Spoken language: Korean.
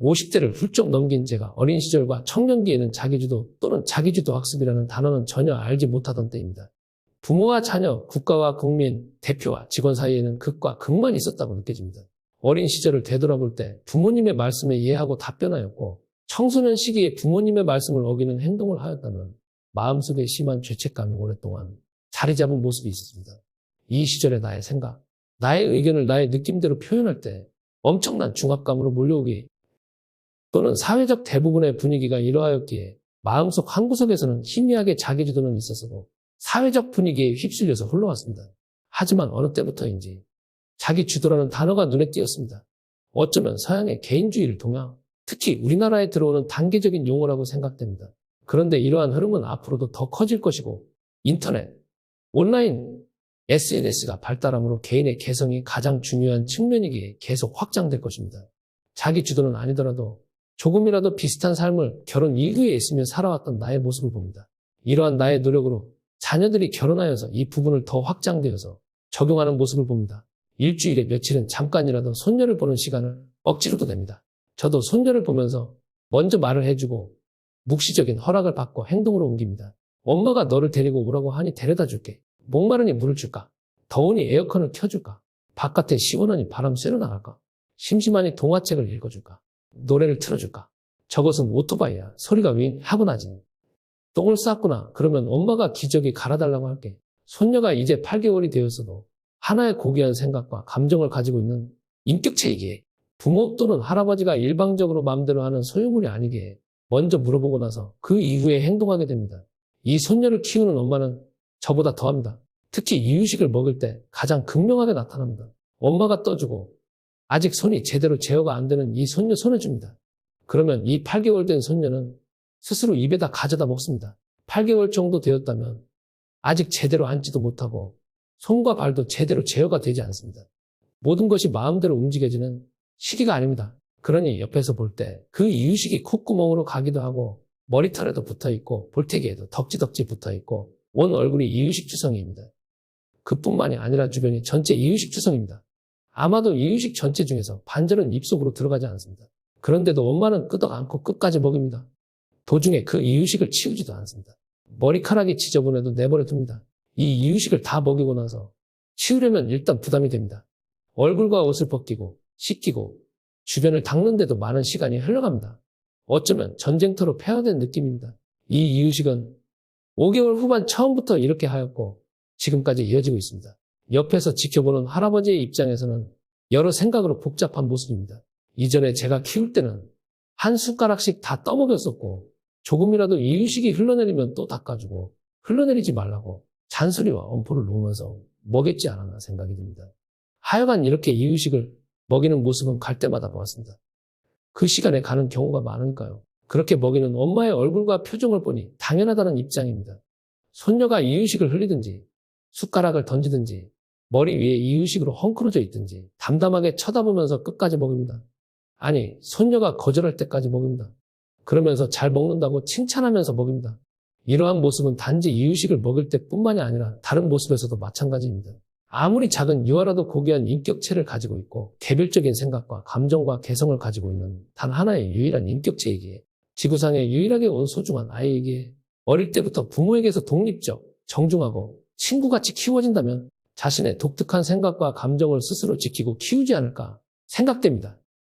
50대를 훌쩍 넘긴 제가 어린 시절과 청년기에는 자기주도 또는 자기주도 학습이라는 단어는 전혀 알지 못하던 때입니다. 부모와 자녀, 국가와 국민, 대표와 직원 사이에는 극과 극만 있었다고 느껴집니다. 어린 시절을 되돌아볼 때 부모님의 말씀에 이해하고 답변하였고 청소년 시기에 부모님의 말씀을 어기는 행동을 하였다면 마음속에 심한 죄책감이 오랫동안 자리 잡은 모습이 있었습니다. 이 시절의 나의 생각, 나의 의견을 나의 느낌대로 표현할 때 엄청난 중압감으로 몰려오기 또는 사회적 대부분의 분위기가 이러하였기에 마음속 한구석에서는 희미하게 자기주도는 있었어도 사회적 분위기에 휩쓸려서 흘러왔습니다. 하지만 어느 때부터인지 자기주도라는 단어가 눈에 띄었습니다. 어쩌면 서양의 개인주의를 동양, 특히 우리나라에 들어오는 단계적인 용어라고 생각됩니다. 그런데 이러한 흐름은 앞으로도 더 커질 것이고 인터넷, 온라인, SNS가 발달함으로 개인의 개성이 가장 중요한 측면이기에 계속 확장될 것입니다. 자기주도는 아니더라도 조금이라도 비슷한 삶을 결혼 이후에 있으며 살아왔던 나의 모습을 봅니다. 이러한 나의 노력으로 자녀들이 결혼하여서 이 부분을 더 확장되어서 적용하는 모습을 봅니다. 일주일에 며칠은 잠깐이라도 손녀를 보는 시간을 억지로도 냅니다. 저도 손녀를 보면서 먼저 말을 해주고 묵시적인 허락을 받고 행동으로 옮깁니다. 엄마가 너를 데리고 오라고 하니 데려다 줄게. 목마르니 물을 줄까? 더우니 에어컨을 켜줄까? 바깥에 시원하니 바람 쐬러 나갈까? 심심하니 동화책을 읽어줄까? 노래를 틀어줄까? 저것은 오토바이야. 소리가 윙 하고 나지. 똥을 쌌구나. 그러면 엄마가 기저귀 갈아달라고 할게. 손녀가 이제 8개월이 되었어도 하나의 고귀한 생각과 감정을 가지고 있는 인격체이기에 부모 또는 할아버지가 일방적으로 마음대로 하는 소유물이 아니기에 먼저 물어보고 나서 그 이후에 행동하게 됩니다. 이 손녀를 키우는 엄마는 저보다 더합니다. 특히 이유식을 먹을 때 가장 극명하게 나타납니다. 엄마가 떠주고 아직 손이 제대로 제어가 안 되는 이 손녀 손을 줍니다. 그러면 이 8개월 된 손녀는 스스로 입에다 가져다 먹습니다. 8개월 정도 되었다면 아직 제대로 앉지도 못하고 손과 발도 제대로 제어가 되지 않습니다. 모든 것이 마음대로 움직여지는 시기가 아닙니다. 그러니 옆에서 볼 때 그 이유식이 콧구멍으로 가기도 하고 머리털에도 붙어있고 볼태기에도 덕지덕지 붙어있고 온 얼굴이 이유식 투성이입니다. 그뿐만이 아니라 주변이 전체 이유식 투성입니다. 아마도 이유식 전체 중에서 반절은 입속으로 들어가지 않습니다. 그런데도 엄마는 끄덕 않고 끝까지 먹입니다. 도중에 그 이유식을 치우지도 않습니다. 머리카락이 지저분해도 내버려 둡니다. 이 이유식을 다 먹이고 나서 치우려면 일단 부담이 됩니다. 얼굴과 옷을 벗기고 씻기고 주변을 닦는데도 많은 시간이 흘러갑니다. 어쩌면 전쟁터로 폐허된 느낌입니다. 이 이유식은 5개월 후반 처음부터 이렇게 하였고 지금까지 이어지고 있습니다. 옆에서 지켜보는 할아버지의 입장에서는 여러 생각으로 복잡한 모습입니다. 이전에 제가 키울 때는 한 숟가락씩 다 떠먹였었고 조금이라도 이유식이 흘러내리면 또 닦아주고 흘러내리지 말라고 잔소리와 엄포를 놓으면서 먹였지 않았나 생각이 듭니다. 하여간 이렇게 이유식을 먹이는 모습은 갈 때마다 보았습니다. 그 시간에 가는 경우가 많으니까요. 그렇게 먹이는 엄마의 얼굴과 표정을 보니 당연하다는 입장입니다. 손녀가 이유식을 흘리든지 숟가락을 던지든지 머리 위에 이유식으로 헝클어져 있든지 담담하게 쳐다보면서 끝까지 먹입니다. 아니, 손녀가 거절할 때까지 먹입니다. 그러면서 잘 먹는다고 칭찬하면서 먹입니다. 이러한 모습은 단지 이유식을 먹을 때뿐만이 아니라 다른 모습에서도 마찬가지입니다. 아무리 작은 유아라도 고귀한 인격체를 가지고 있고 개별적인 생각과 감정과 개성을 가지고 있는 단 하나의 유일한 인격체이기에 지구상에 유일하게 온 소중한 아이에게 어릴 때부터 부모에게서 독립적, 정중하고 친구같이 키워진다면 자신의 독특한 생각과 감정을 스스로 지키고 키우지 않을까 생각됩니다.